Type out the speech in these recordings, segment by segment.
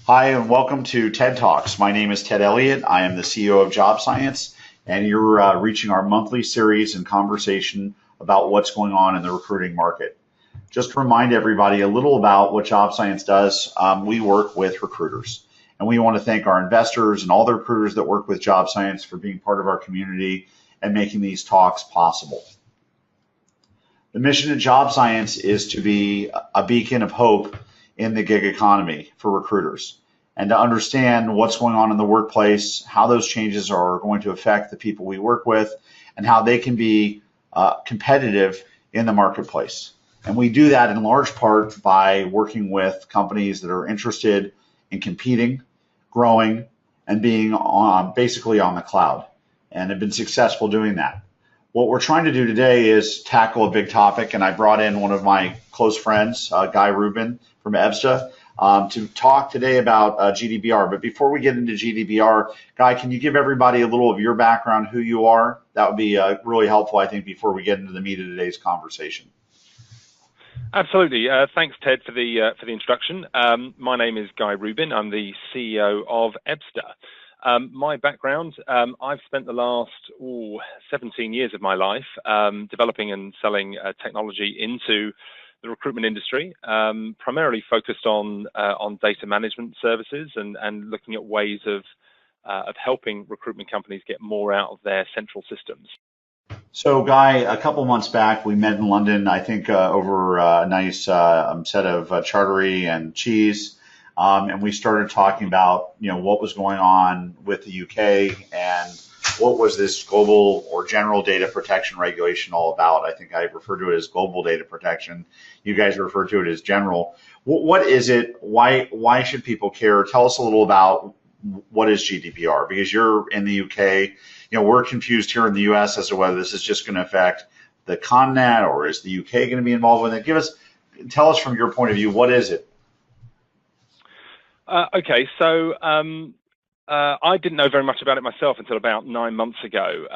Hi, and welcome to TED Talks. My name is Ted Elliott. I am the CEO of Job Science, and you're reaching our monthly series and conversation about what's going on in the recruiting market. Just to remind everybody a little about what Job Science does, we work with recruiters, and we want to thank our investors and all the recruiters that work with Job Science for being part of our community and making these talks possible. The mission of Job Science is to be a beacon of hope in the gig economy for recruiters and to understand what's going on in the workplace, how those changes are going to affect the people we work with, and how they can be competitive in the marketplace. And we do that in large part by working with companies that are interested in competing, growing, and being basically on the cloud, and have been successful doing that. What we're trying to do today is tackle a big topic, and I brought in one of my close friends, Guy Rubin from EBSTA, to talk today about GDPR. But before we get into GDPR, Guy, can you give everybody a little of your background, who you are? That would be really helpful, I think, before we get into the meat of today's conversation. Absolutely. Thanks, Ted, for the introduction. My name is Guy Rubin. I'm the CEO of EBSTA. My background, I've spent the last 17 years of my life developing and selling technology into the recruitment industry, primarily focused on data management services and looking at ways of helping recruitment companies get more out of their central systems. So, Guy, a couple months back, we met in London, I think, over a nice set of charcuterie and cheese. And we started talking about, what was going on with the UK and what was this global or general data protection regulation all about. I think I refer to it as global data protection. You guys refer to it as general. What is it? Why should people care? Tell us a little about what is GDPR, because you're in the UK. We're confused here in the US as to whether this is just going to affect the continent or is the UK going to be involved with it? Tell us from your point of view, what is it? Okay, so I didn't know very much about it myself until about 9 months ago.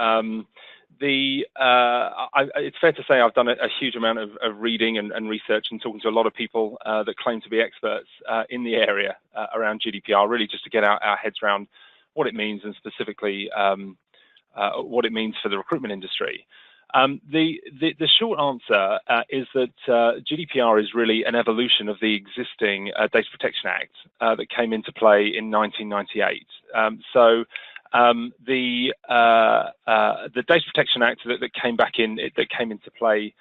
It's fair to say I've done a huge amount of reading and research and talking to a lot of people that claim to be experts in the area around GDPR, really just to get our heads around what it means and specifically what it means for the recruitment industry. The short answer is that GDPR is really an evolution of the existing Data Protection Act that came into play in 1998. The Data Protection Act that came into play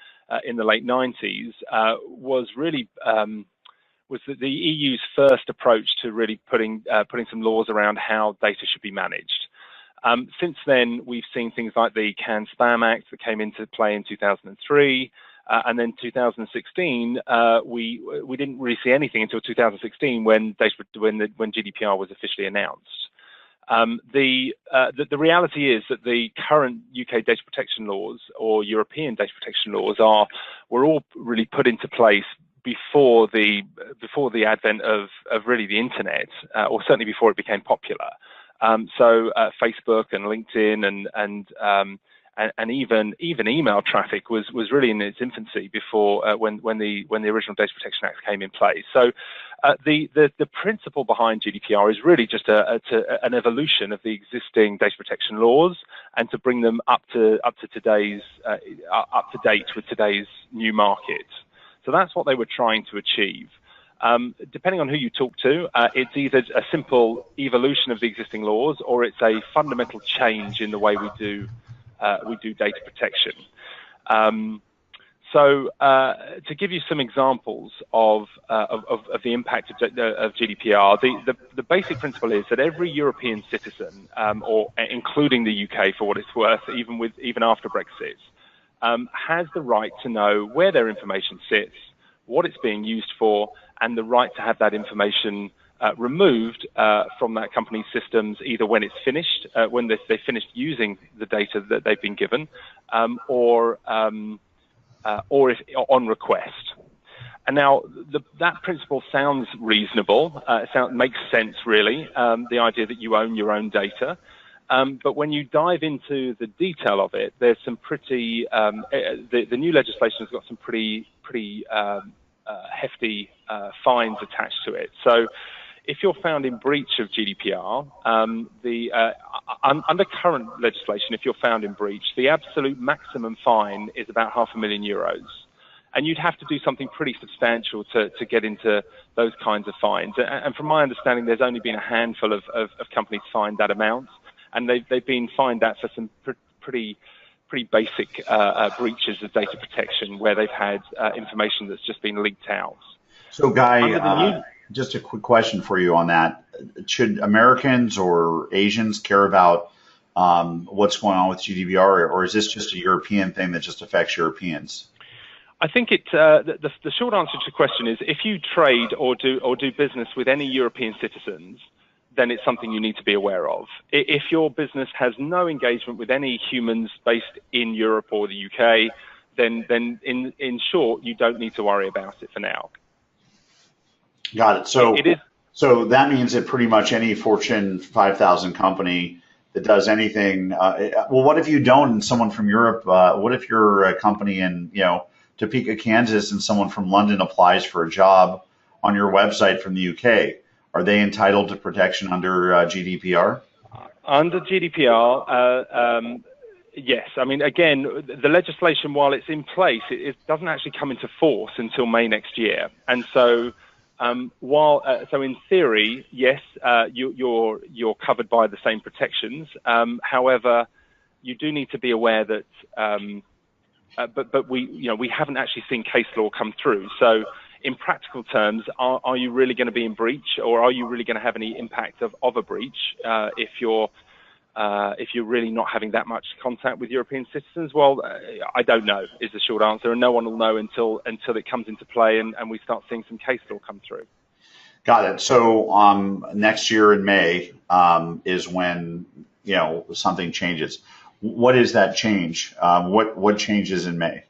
in the late 90s was really was the EU's first approach to really putting some laws around how data should be managed. Since then, we've seen things like the Can-Spam Act that came into play in 2003, and then 2016. We didn't really see anything until 2016 when GDPR was officially announced. The reality is that the current UK data protection laws or European data protection laws were all really put into place before the advent of really the internet, or certainly before it became popular. So Facebook and LinkedIn and even email traffic was really in its infancy before when the original Data Protection Act came in place. So the principle behind GDPR is really just an evolution of the existing data protection laws and to bring them up to date with today's new market. So that's what they were trying to achieve. Depending on who you talk to, it's either a simple evolution of the existing laws or it's a fundamental change in the way we do data protection. So to give you some examples of the impact of GDPR, the basic principle is that every European citizen, or including the UK for what it's worth, even after Brexit, has the right to know where their information sits, what it's being used for, and the right to have that information removed from that company's systems, either when it's finished, when they've finished using the data that they've been given, or if on request. And now that principle sounds reasonable. It makes sense, really. The idea that you own your own data. But when you dive into the detail of it, there's some pretty the new legislation has got some pretty hefty fines attached to it. So if you're found in breach of GDPR, under current legislation, if you're found in breach, the absolute maximum fine is about €500,000. And you'd have to do something pretty substantial to get into those kinds of fines. And from my understanding, there's only been a handful of companies fined that amount, and they've been fined that for some pretty basic breaches of data protection where they've had information that's just been leaked out. So, Guy, just a quick question for you on that. Should Americans or Asians care about what's going on with GDPR, or is this just a European thing that just affects Europeans? I think the short answer to the question is if you trade or do business with any European citizens, then it's something you need to be aware of. If your business has no engagement with any humans based in Europe or the UK, then in short, you don't need to worry about it for now. Got it. So that means that pretty much any Fortune 5,000 company that does anything, well, what if you don't and someone from Europe, what if you're a company in, Topeka, Kansas, and someone from London applies for a job on your website from the UK? Are they entitled to protection under GDPR? Under GDPR, yes. I mean, again, the legislation, while it's in place, it doesn't actually come into force until May next year. And so, so in theory, yes, you're covered by the same protections. However, you do need to be aware that. But we haven't actually seen case law come through. So in practical terms, are you really going to be in breach, or are you really going to have any impact of a breach if you're really not having that much contact with European citizens? Well, I don't know is the short answer, and no one will know until it comes into play and we start seeing some case law come through. Got it. So next year in May is when something changes. What is that change? What changes in May?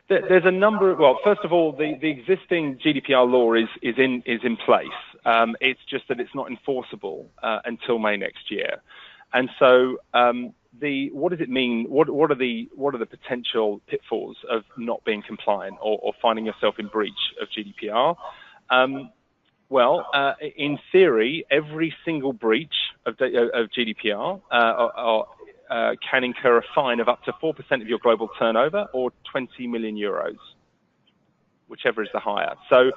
There's a number. Well, first of all, the existing GDPR law is in place. It's just that it's not enforceable until May next year. And so, what does it mean? What are the potential pitfalls of not being compliant or finding yourself in breach of GDPR? Well, in theory, every single breach of GDPR can incur a fine of up to 4% of your global turnover or 20 million euros, whichever is the higher. So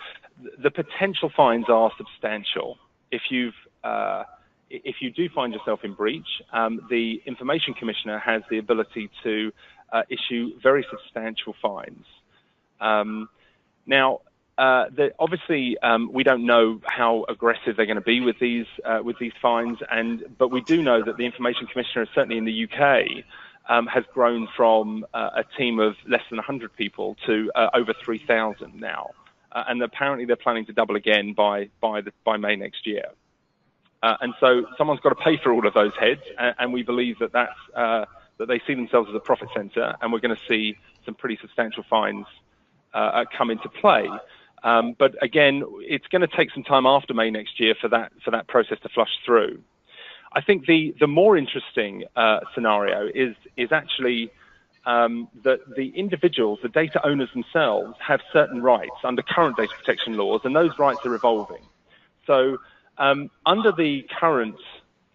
the potential fines are substantial. If you do find yourself in breach, the Information Commissioner has the ability to issue very substantial fines. Now, obviously, we don't know how aggressive they're going to be with these fines, but we do know that the Information Commissioner, certainly in the UK, has grown from a team of less than 100 people to over 3,000 now, and apparently they're planning to double again by May next year. And so someone's got to pay for all of those heads, and we believe that they see themselves as a profit center, and we're going to see some pretty substantial fines come into play. But again, it's going to take some time after May next year for that process to flush through. I think the more interesting scenario is actually that the individuals, the data owners themselves, have certain rights under current data protection laws, and those rights are evolving. So under the current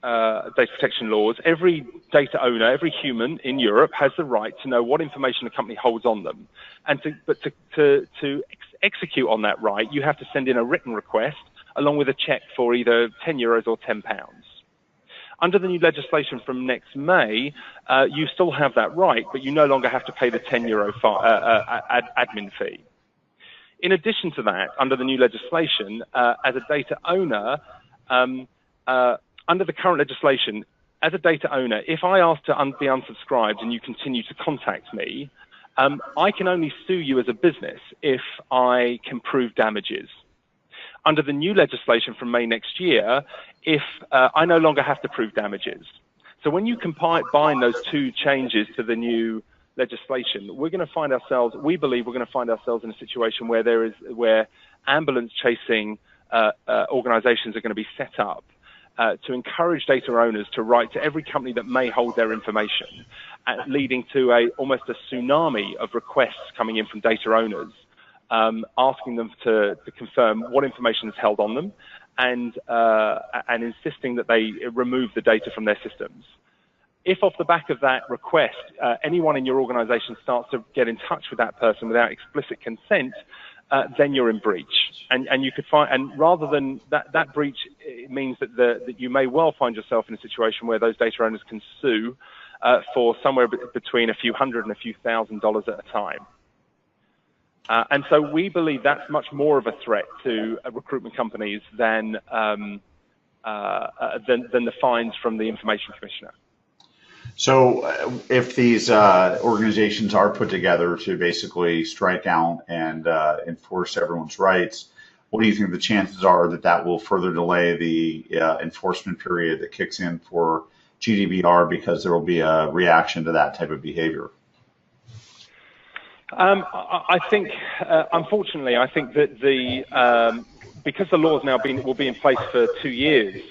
data protection laws, every data owner, every human in Europe has the right to know what information a company holds on them. And to execute on that right, you have to send in a written request along with a check for either €10 or £10. Under the new legislation from next May, you still have that right, but you no longer have to pay the €10 admin fee. In addition to that, under the new legislation, as a data owner, under the current legislation, as a data owner, if I ask to be unsubscribed and you continue to contact me, I can only sue you as a business if I can prove damages. Under the new legislation from May next year, if I no longer have to prove damages. So when you combine those two changes to the new legislation, we believe we're going to find ourselves in a situation where ambulance chasing organizations are going to be set up to encourage data owners to write to every company that may hold their information, leading to almost a tsunami of requests coming in from data owners, asking them to confirm what information is held on them and insisting that they remove the data from their systems. If off the back of that request, anyone in your organization starts to get in touch with that person without explicit consent, then you're in breach. And you could find, and rather than that breach, it means that you may well find yourself in a situation where those data owners can sue for somewhere between a few hundred and a few $1,000s at a time. And so we believe that's much more of a threat to recruitment companies than the fines from the Information Commissioner. So if these organizations are put together to basically strike out and enforce everyone's rights, what do you think the chances are that that will further delay the enforcement period that kicks in for GDPR, because there will be a reaction to that type of behavior? I think, unfortunately, I think that because the laws now will be in place for 2 years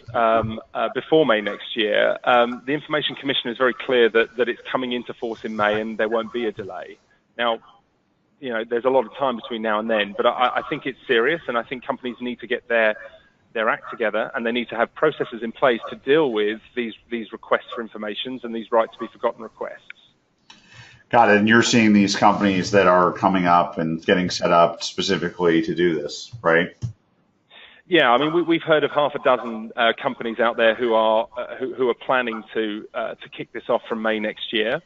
before May next year, the Information Commission is very clear that it's coming into force in May and there won't be a delay. Now, there's a lot of time between now and then, but I think it's serious, and I think companies need to get their act together, and they need to have processes in place to deal with these requests for information and these right to be forgotten requests. Got it. And you're seeing these companies that are coming up and getting set up specifically to do this, right? Yeah, I mean, we've heard of half a dozen companies out there who are planning to kick this off from May next year,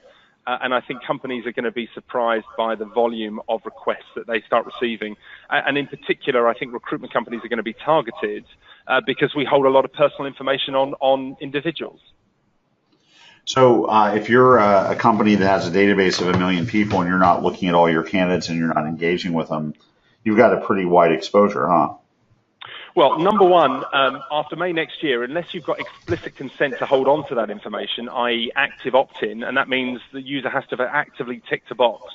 and I think companies are going to be surprised by the volume of requests that they start receiving. And in particular, I think recruitment companies are going to be targeted because we hold a lot of personal information on individuals. So if you're a company that has a database of 1 million people and you're not looking at all your candidates and you're not engaging with them, you've got a pretty wide exposure, huh? Well, number one, after May next year, unless you've got explicit consent to hold on to that information, i.e. active opt-in, and that means the user has to have actively ticked a box,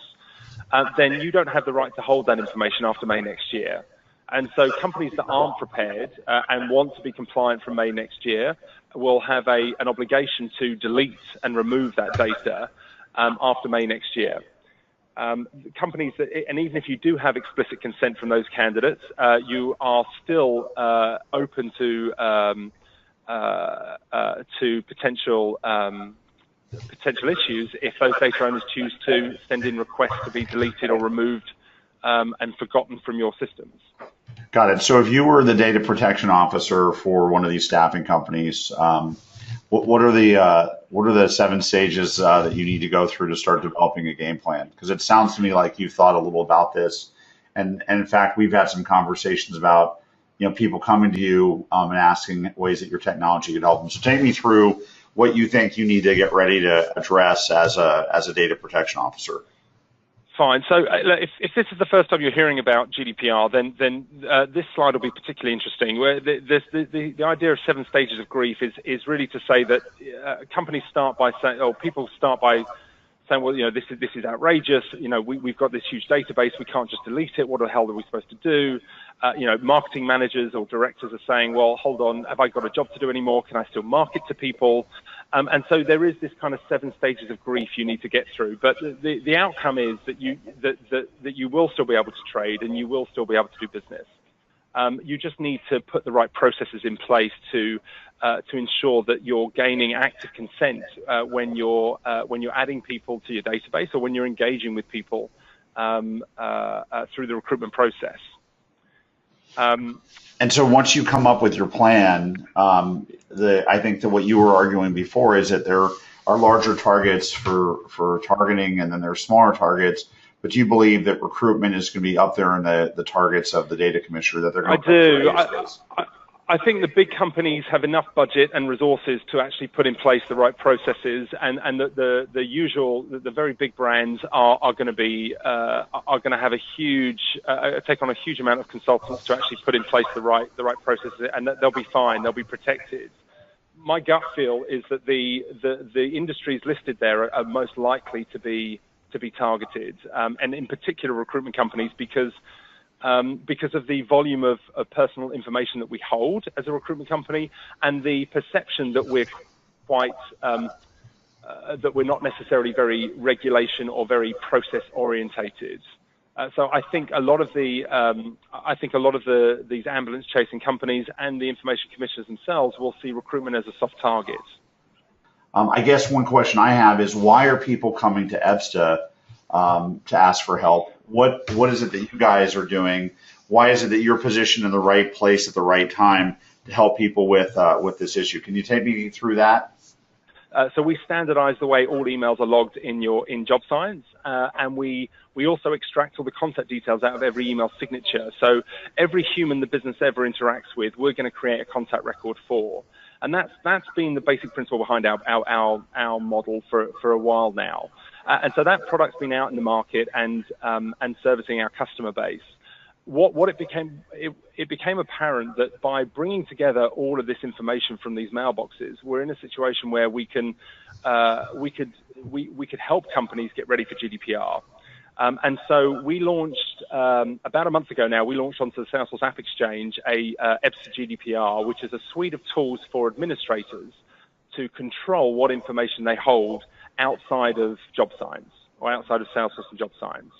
then you don't have the right to hold that information after May next year. And so companies that aren't prepared and want to be compliant from May next year will have an obligation to delete and remove that data after May next year. Companies that, and even if you do have explicit consent from those candidates, you are still open to potential issues if those data owners choose to send in requests to be deleted or removed and forgotten from your systems. Got it. So if you were the data protection officer for one of these staffing companies, what are the 7 stages that you need to go through to start developing a game plan? Because it sounds to me like you've thought a little about this, and in fact, we've had some conversations about people coming to you and asking ways that your technology could help them. So take me through what you think you need to get ready to address as a data protection officer. Fine. So if this is the first time you're hearing about GDPR, then this slide will be particularly interesting. Where the idea of 7 stages of grief is really to say that companies start by saying, or people start by saying, well, this is outrageous. We've got this huge database. We can't just delete it. What the hell are we supposed to do? Marketing managers or directors are saying, well, hold on, have I got a job to do anymore? Can I still market to people? And so there is this kind of 7 stages of grief you need to get through. But the outcome is that you will still be able to trade and you will still be able to do business. You just need to put the right processes in place to ensure that you're gaining active consent when you're adding people to your database or when you're engaging with people through the recruitment process. And so once you come up with your plan, I think that what you were arguing before is that there are larger targets for targeting, and then there are smaller targets. But do you believe that recruitment is going to be up there in the targets of the data commissioner, that they're going to? I do. I think the big companies have enough budget and resources to actually put in place the right processes, and the very big brands are going to have a huge take on a huge amount of consultants to actually put in place the right processes, and they'll be fine. They'll be protected. My gut feel is that the industries listed there are most likely to be targeted, and in particular recruitment companies, because of the volume of personal information that we hold as a recruitment company, and the perception that we're that we're not necessarily very regulation or very process orientated. So I think a lot of these ambulance chasing companies and the information commissioners themselves will see recruitment as a soft target. I guess one question I have is, why are people coming to EBSTA to ask for help? What is it that you guys are doing? Why is it that you're positioned in the right place at the right time to help people with this issue? Can you take me through that? So we standardize the way all emails are logged in Job Science, and we also extract all the contact details out of every email signature. So every human the business ever interacts with, we're going to create a contact record for. And that's been the basic principle behind our model for a while now. And so that product's been out in the market and servicing our customer base. What it became apparent that by bringing together all of this information from these mailboxes, we're in a situation where we could help companies get ready for GDPR. And so we launched about a month ago now. We launched onto the Salesforce App Exchange a EBSTA GDPR, which is a suite of tools for administrators to control what information they hold outside of Job Science or outside of Salesforce and Job Science.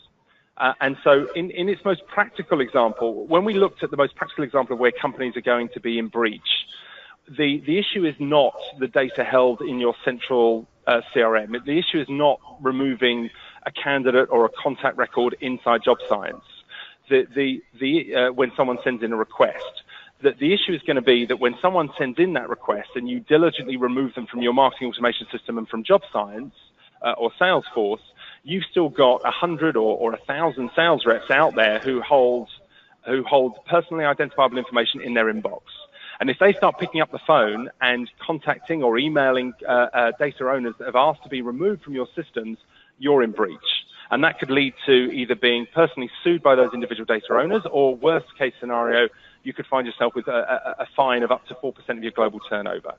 And so in its most practical example, when we looked at the most practical example of where companies are going to be in breach, the issue is not the data held in your central CRM. The issue is not removing a candidate or a contact record inside Job Science. When someone sends in a request, the issue is going to be that when someone sends in that request and you diligently remove them from your marketing automation system and from Job Science or Salesforce, you've still got 100 or 1,000 sales reps out there who hold personally identifiable information in their inbox. And if they start picking up the phone and contacting or emailing data owners that have asked to be removed from your systems, you're in breach. And that could lead to either being personally sued by those individual data owners, or worst case scenario, you could find yourself with a fine of up to 4% of your global turnover.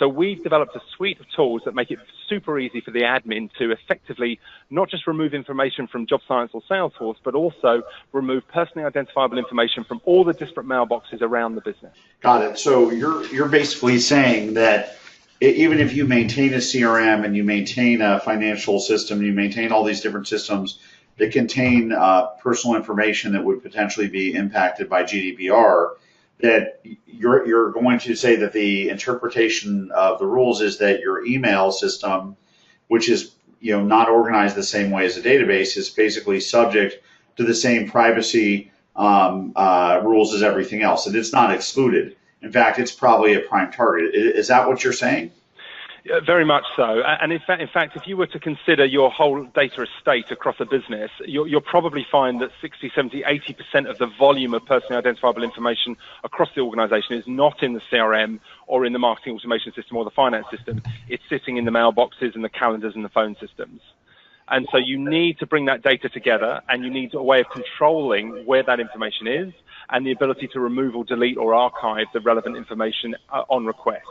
So we've developed a suite of tools that make it super easy for the admin to effectively not just remove information from Job Science or Salesforce, but also remove personally identifiable information from all the disparate mailboxes around the business. Got it. So you're basically saying that even if you maintain a CRM and you maintain a financial system, you maintain all these different systems that contain personal information that would potentially be impacted by GDPR, that you're going to say that the interpretation of the rules is that your email system, which is not organized the same way as a database, is basically subject to the same privacy rules as everything else, and it's not excluded. In fact, it's probably a prime target. Is that what you're saying? Very much so. And in fact, if you were to consider your whole data estate across a business, you'll probably find that 60, 70, 80% of the volume of personally identifiable information across the organization is not in the CRM or in the marketing automation system or the finance system. It's sitting in the mailboxes and the calendars and the phone systems. And so you need to bring that data together, and you need a way of controlling where that information is and the ability to remove or delete or archive the relevant information on request.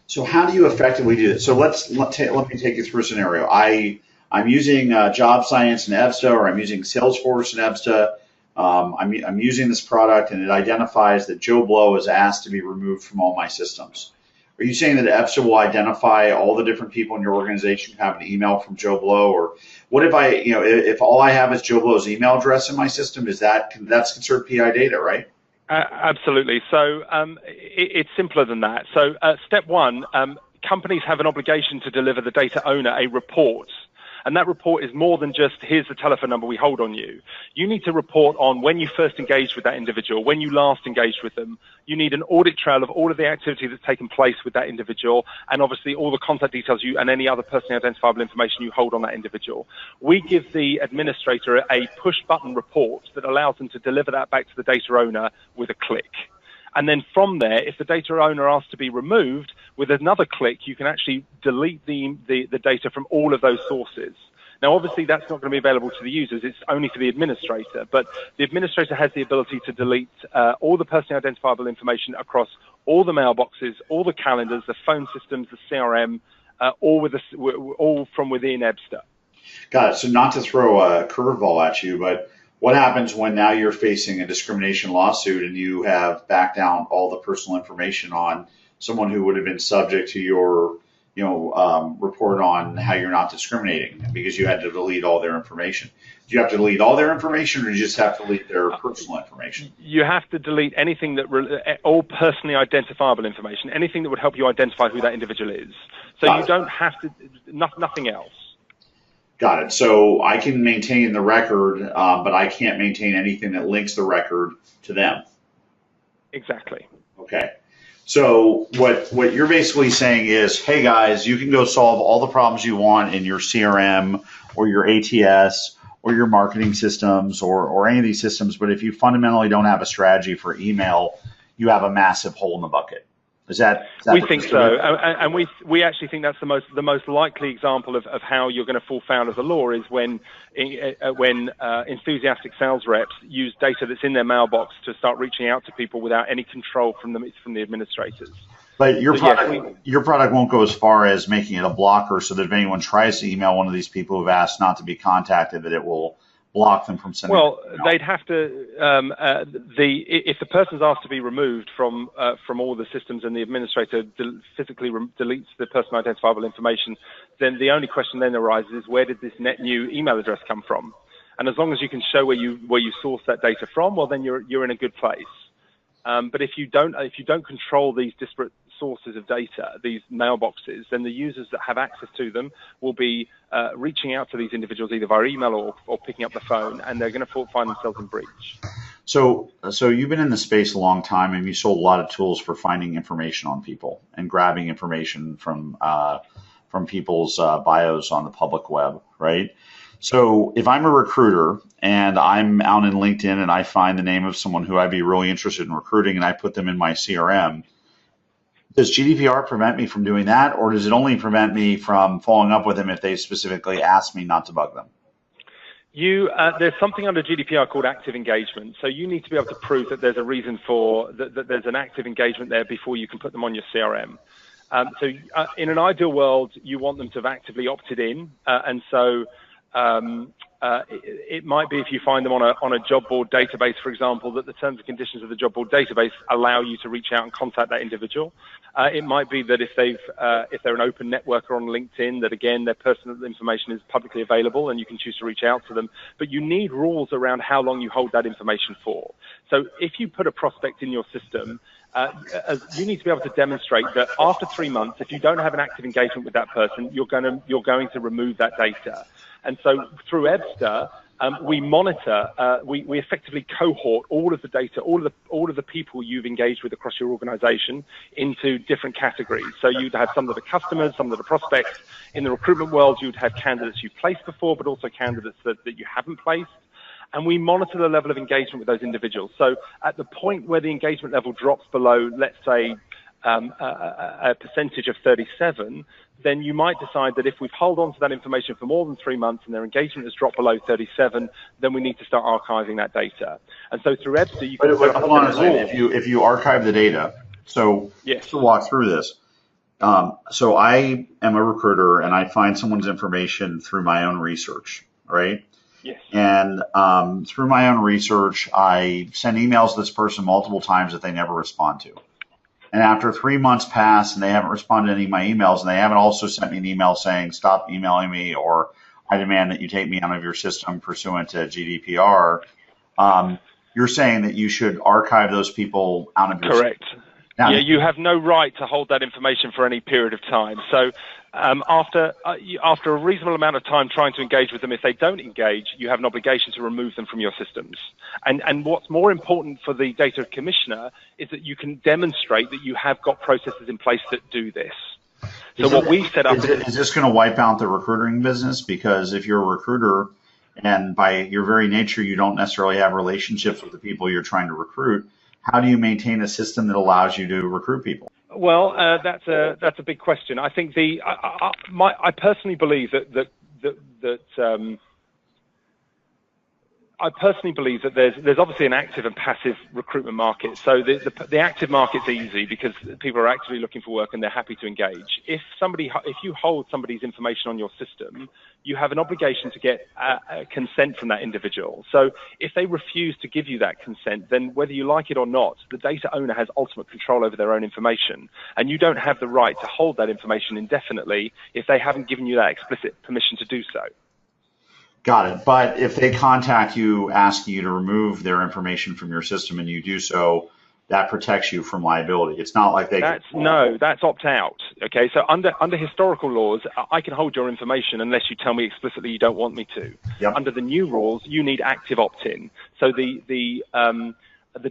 So how do you effectively do this? So let me take you through a scenario. I'm using Job Science and EBSTA, or I'm using Salesforce and EBSTA. I'm using this product, and it identifies that Joe Blow is asked to be removed from all my systems. Are you saying that EBSTA will identify all the different people in your organization who have an email from Joe Blow? Or what if if all I have is Joe Blow's email address in my system? That's considered PI data, right? Absolutely. So it's simpler than that. So step one, companies have an obligation to deliver the data owner a report. And that report is more than just, here's the telephone number we hold on you. You need to report on when you first engaged with that individual, when you last engaged with them. You need an audit trail of all of the activity that's taken place with that individual, and obviously all the contact details and any other personally identifiable information you hold on that individual. We give the administrator a push button report that allows them to deliver that back to the data owner with a click. And then from there, if the data owner asks to be removed, with another click, you can actually delete the data from all of those sources. Now, obviously, that's not going to be available to the users. It's only for the administrator. But the administrator has the ability to delete all the personally identifiable information across all the mailboxes, all the calendars, the phone systems, the CRM, all from within EBSTA. Got it. So not to throw a curveball at you, but what happens when now you're facing a discrimination lawsuit and you have backed down all the personal information on someone who would have been subject to your report on how you're not discriminating because you had to delete all their information. Do you have to delete all their information, or do you just have to delete their personal information? You have to delete anything that, all personally identifiable information, anything that would help you identify who that individual is. So you don't have to, nothing else. Got it. So I can maintain the record, but I can't maintain anything that links the record to them. Exactly. Okay. So what you're basically saying is, hey guys, you can go solve all the problems you want in your CRM or your ATS or your marketing systems or any of these systems, but if you fundamentally don't have a strategy for email, you have a massive hole in the bucket. Is that we think so, and we actually think that's the most likely example of how you're going to fall foul of the law is when enthusiastic sales reps use data that's in their mailbox to start reaching out to people without any control from the administrators. But your product won't go as far as making it a blocker, so that if anyone tries to email one of these people who've asked not to be contacted, that it will block them from sending. Well, they'd have to. If the person's asked to be removed from all the systems and the administrator physically deletes the personal identifiable information, then the only question then arises is where did this net new email address come from? And as long as you can show where you source that data from, well, then you're in a good place. But if you don't control these disparate sources of data, these mailboxes, then the users that have access to them will be reaching out to these individuals either via email or picking up the phone, and they're going to find themselves in breach. So you've been in the space a long time, and you sold a lot of tools for finding information on people and grabbing information from people's bios on the public web, right? So if I'm a recruiter and I'm out in LinkedIn and I find the name of someone who I'd be really interested in recruiting and I put them in my CRM, does GDPR prevent me from doing that, or does it only prevent me from following up with them if they specifically ask me not to bug them? There's something under GDPR called active engagement. So you need to be able to prove that there's a reason for that there's an active engagement there before you can put them on your CRM. In an ideal world, you want them to have actively opted in, and so it might be if you find them on a job board database, for example, that the terms and conditions of the job board database allow you to reach out and contact that individual. It might be that if they're an open networker on LinkedIn, that again their personal information is publicly available and you can choose to reach out to them. But you need rules around how long you hold that information for. So if you put a prospect in your system, you need to be able to demonstrate that after 3 months, if you don't have an active engagement with that person, you're going to remove that data. And so through EBSTA, we monitor, we effectively cohort all of the data, all of the people you've engaged with across your organization into different categories. So you'd have some that are customers, some that are prospects. In the recruitment world, you'd have candidates you've placed before, but also candidates that you haven't placed. And we monitor the level of engagement with those individuals. So at the point where the engagement level drops below, let's say, a percentage of 37, then you might decide that if we've held on to that information for more than 3 months and their engagement has dropped below 37, then we need to start archiving that data. And so through EBSTA, you can... But hold on a second. If you archive the data, so yes. To walk through this, so I am a recruiter and I find someone's information through my own research, right? Yes. And through my own research, I send emails to this person multiple times that they never respond to. And after 3 months pass and they haven't responded to any of my emails, and they haven't also sent me an email saying, stop emailing me, or I demand that you take me out of your system pursuant to GDPR, you're saying that you should archive those people out of your system. Correct. Now, yeah, you have no right to hold that information for any period of time. So after a reasonable amount of time trying to engage with them, if they don't engage, you have an obligation to remove them from your systems. And what's more important for the data commissioner is that you can demonstrate that you have got processes in place that do this. So what we set up... Is this going to wipe out the recruiting business? Because if you're a recruiter and by your very nature you don't necessarily have relationships with the people you're trying to recruit, how do you maintain a system that allows you to recruit people? Well, that's a big question. I think I personally believe that I personally believe that there's obviously an active and passive recruitment market. So the active market's easy because people are actively looking for work and they're happy to engage. If you hold somebody's information on your system, you have an obligation to get consent from that individual. So if they refuse to give you that consent, then whether you like it or not, the data owner has ultimate control over their own information, and you don't have the right to hold that information indefinitely if they haven't given you that explicit permission to do so. Got it. But if they contact you asking you to remove their information from your system and you do so, that protects you from liability. It's not like that's opt out. Okay, so under historical laws, I can hold your information unless you tell me explicitly you don't want me to. Yep. Under the new rules, you need active opt-in. So the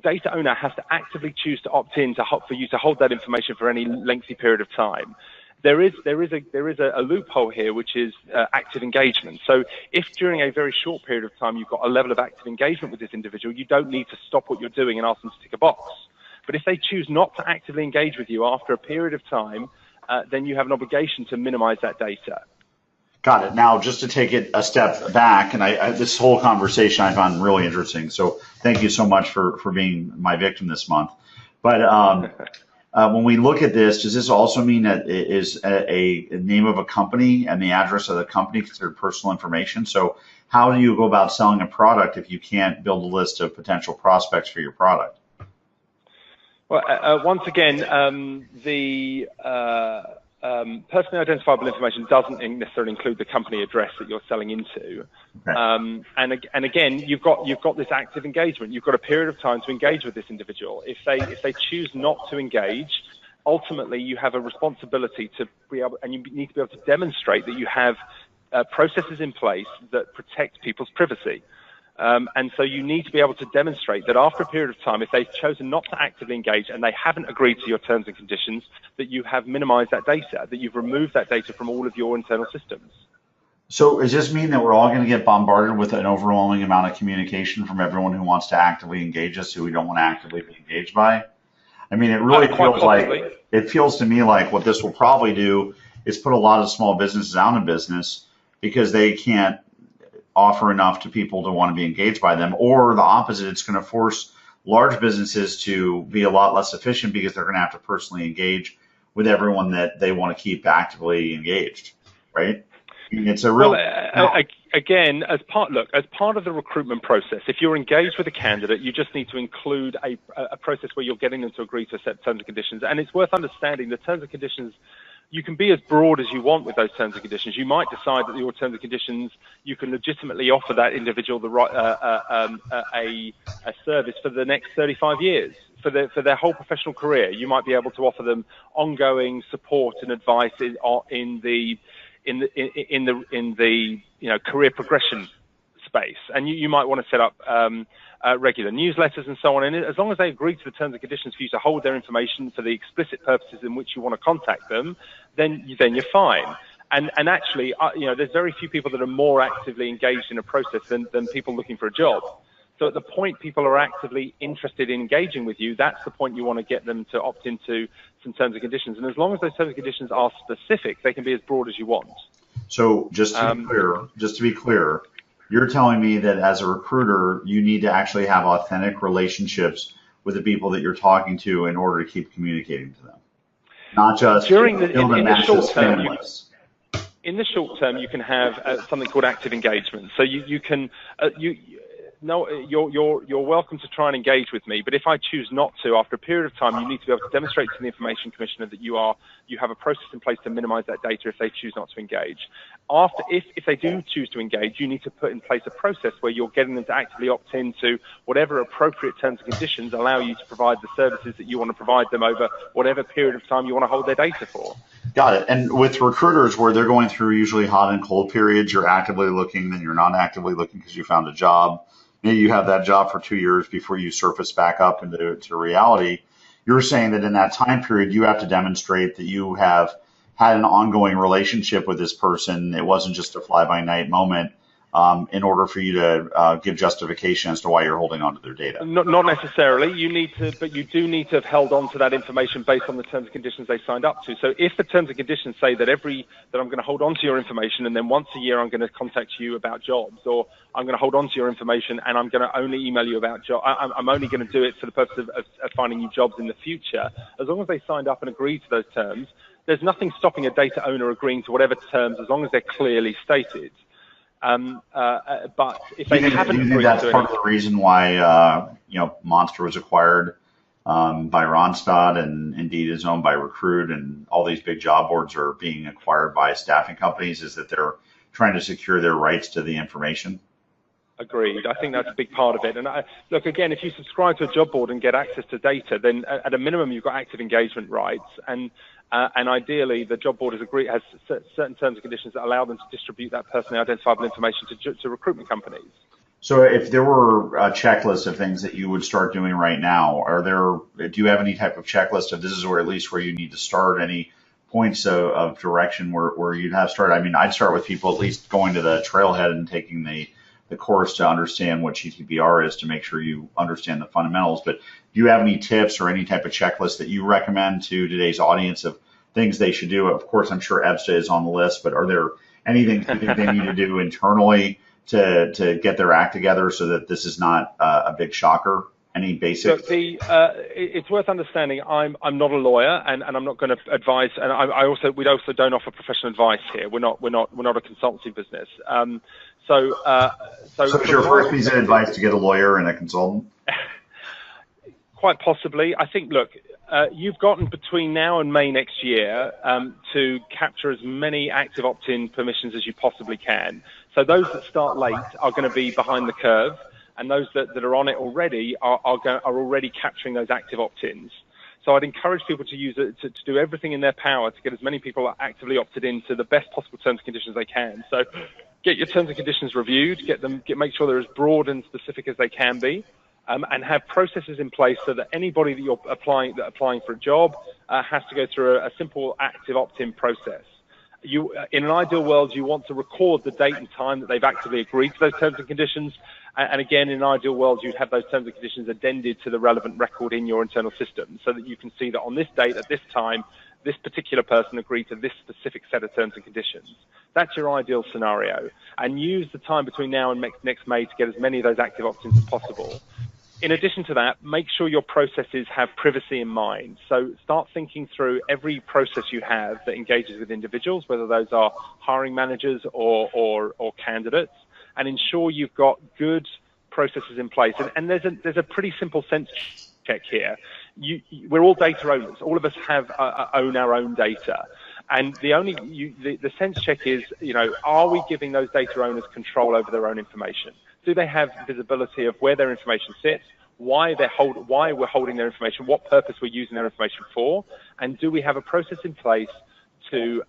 data owner has to actively choose to opt in for you to hold that information for any lengthy period of time. There is a loophole here, which is active engagement. So if during a very short period of time you've got a level of active engagement with this individual, you don't need to stop what you're doing and ask them to tick a box. But if they choose not to actively engage with you after a period of time, then you have an obligation to minimize that data. Got it. Now, just to take it a step back, and this whole conversation I found really interesting. So thank you so much for being my victim this month. But when we look at this, does this also mean that it is a name of a company and the address of the company considered personal information? So how do you go about selling a product if you can't build a list of potential prospects for your product? Well, once again, the personally identifiable information doesn't necessarily include the company address that you're selling into. Okay. And again, you've got this active engagement. You've got a period of time to engage with this individual. If they choose not to engage, ultimately you have a responsibility to be able, and you need to be able to demonstrate that you have processes in place that protect people's privacy. And so you need to be able to demonstrate that after a period of time, if they've chosen not to actively engage and they haven't agreed to your terms and conditions, that you have minimized that data, that you've removed that data from all of your internal systems. So does this mean that we're all going to get bombarded with an overwhelming amount of communication from everyone who wants to actively engage us, who we don't want to actively be engaged by? I mean, it really feels to me like what this will probably do is put a lot of small businesses out of business because they can't offer enough to people to want to be engaged by them, or the opposite, it's going to force large businesses to be a lot less efficient because they're going to have to personally engage with everyone that they want to keep actively engaged, right? I mean, it's a real... Again, as part of the recruitment process, if you're engaged with a candidate, you just need to include a process where you're getting them to agree to set terms and conditions. And it's worth understanding the terms and conditions. You can be as broad as you want with those terms and conditions. You might decide that your terms and conditions, you can legitimately offer that individual the right, a service for the next 35 years, for their whole professional career. You might be able to offer them ongoing support and advice in the career progression space, and you might want to set up regular newsletters and so on. And as long as they agree to the terms and conditions for you to hold their information for the explicit purposes in which you want to contact them, then you're fine. And actually, there's very few people that are more actively engaged in a process than people looking for a job. So at the point people are actively interested in engaging with you, that's the point you want to get them to opt into some terms and conditions. And as long as those terms and conditions are specific, they can be as broad as you want. So just to be clear, you're telling me that as a recruiter, you need to actually have authentic relationships with the people that you're talking to in order to keep communicating to them, not just in the short term. In the short term, you can have something called active engagement. So you can no, you're welcome to try and engage with me, but if I choose not to, after a period of time, you need to be able to demonstrate to the Information Commissioner that you have a process in place to minimize that data if they choose not to engage. If they do choose to engage, you need to put in place a process where you're getting them to actively opt into whatever appropriate terms and conditions allow you to provide the services that you want to provide them over whatever period of time you want to hold their data for. Got it. And with recruiters, where they're going through usually hot and cold periods, you're actively looking, then you're not actively looking because you found a job. Maybe you have that job for 2 years before you surface back up into reality. You're saying that in that time period, you have to demonstrate that you have had an ongoing relationship with this person. It wasn't just a fly-by-night moment in order for you to give justification as to why you're holding on to their data. Not necessarily. You need to, but you do need to have held on to that information based on the terms and conditions they signed up to. So if the terms and conditions say that that I'm going to hold on to your information, and then once a year I'm going to contact you about jobs, or I'm going to hold on to your information and I'm going to only email you about jobs, I'm only going to do it for the purpose of finding you jobs in the future. As long as they signed up and agreed to those terms, there's nothing stopping a data owner agreeing to whatever terms, as long as they're clearly stated. But if they haven't, do you think that's part of the reason why Monster was acquired by Randstad, and Indeed is owned by Recruit, and all these big job boards are being acquired by staffing companies, is that they're trying to secure their rights to the information? Agreed. I think that's a big part of it. And look, again, if you subscribe to a job board and get access to data, then at a minimum you've got active engagement rights, and ideally the job board has certain terms and conditions that allow them to distribute that personally identifiable information to recruitment companies. So if there were a checklist of things that you would start doing right now, do you have any type of checklist of this is where at least where you need to start, any points of direction where you'd have started? I mean, I'd start with people at least going to the trailhead and taking the course to understand what GDPR is, to make sure you understand the fundamentals. But do you have any tips or any type of checklist that you recommend to today's audience of things they should do? Of course, I'm sure EBSTA is on the list, but are there anything you think they need to do internally to get their act together so that this is not a big shocker? Any basic? So it's worth understanding. I'm not a lawyer, and I'm not going to advise. And we also don't offer professional advice here. We're not a consultancy business. So it's your first piece of advice to get a lawyer and a consultant? Quite possibly. I think, look, you've gotten between now and May next year to capture as many active opt-in permissions as you possibly can. So those that start late are going to be behind the curve, and those that are on it already are already capturing those active opt-ins. So I'd encourage people to use it to do everything in their power to get as many people actively opted into the best possible terms and conditions they can. So get your terms and conditions reviewed, make sure they're as broad and specific as they can be, and have processes in place so that anybody that you're applying for a job has to go through a simple active opt-in process. In an ideal world, you want to record the date and time that they've actively agreed to those terms and conditions. And again, in an ideal world, you'd have those terms and conditions addended to the relevant record in your internal system, so that you can see that on this date, at this time, this particular person agreed to this specific set of terms and conditions. That's your ideal scenario. And use the time between now and next May to get as many of those active opt-ins as possible. In addition to that, make sure your processes have privacy in mind. So start thinking through every process you have that engages with individuals, whether those are hiring managers or candidates, and ensure you've got good processes in place. And there's a pretty simple sense check here. We're all data owners. All of us own our own data. And the sense check is, are we giving those data owners control over their own information? Do they have visibility of where their information sits, why we're holding their information, what purpose we're using their information for, and do we have a process in place to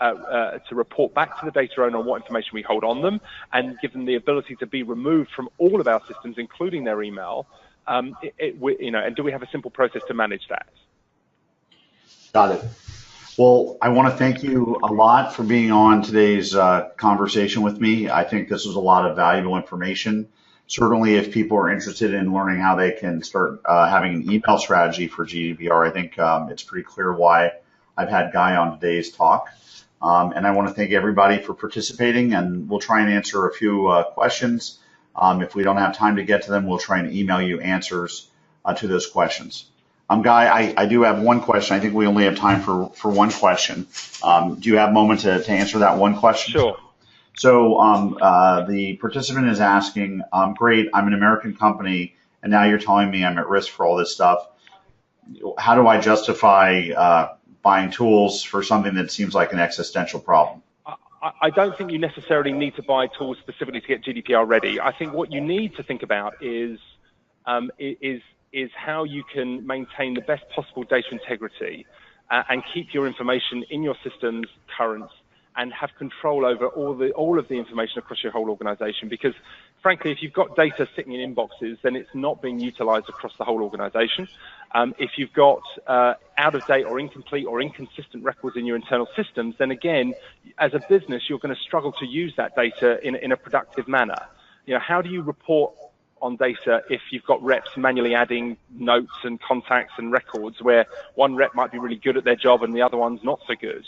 report back to the data owner on what information we hold on them, and give them the ability to be removed from all of our systems, including their email, and do we have a simple process to manage that? Got it. Well, I want to thank you a lot for being on today's conversation with me. I think this was a lot of valuable information. Certainly, if people are interested in learning how they can start having an email strategy for GDPR, I think it's pretty clear why I've had Guy on today's talk. And I want to thank everybody for participating, and we'll try and answer a few questions. If we don't have time to get to them, we'll try and email you answers to those questions. Guy, I do have one question. I think we only have time for one question. Do you have a moment to answer that one question? Sure. So the participant is asking, great, I'm an American company, and now you're telling me I'm at risk for all this stuff. How do I justify buying tools for something that seems like an existential problem? I don't think you necessarily need to buy tools specifically to get GDPR ready. I think what you need to think about is how you can maintain the best possible data integrity and keep your information in your systems current, and have control over all of the information across your whole organization. Because frankly, if you've got data sitting in inboxes, then it's not being utilized across the whole organization. If you've got out of date or incomplete or inconsistent records in your internal systems, then again, as a business, you're going to struggle to use that data in a productive manner. How do you report on data if you've got reps manually adding notes and contacts and records where one rep might be really good at their job and the other one's not so good?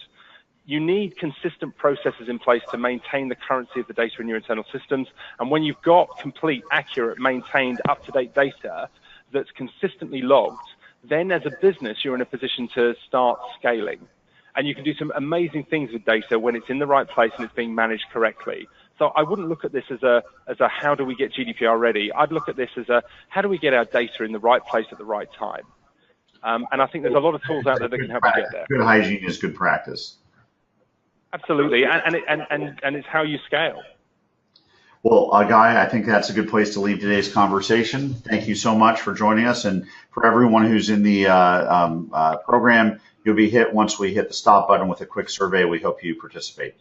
You need consistent processes in place to maintain the currency of the data in your internal systems. And when you've got complete, accurate, maintained, up-to-date data that's consistently logged, then as a business, you're in a position to start scaling. And you can do some amazing things with data when it's in the right place and it's being managed correctly. So I wouldn't look at this as a how do we get GDPR ready? I'd look at this as a how do we get our data in the right place at the right time? And I think there's a lot of tools out there that can help you get there. Good hygiene is good practice. Absolutely, and it's how you scale. Well, Guy, I think that's a good place to leave today's conversation. Thank you so much for joining us. And for everyone who's in the program, you'll be hit once we hit the stop button with a quick survey. We hope you participate.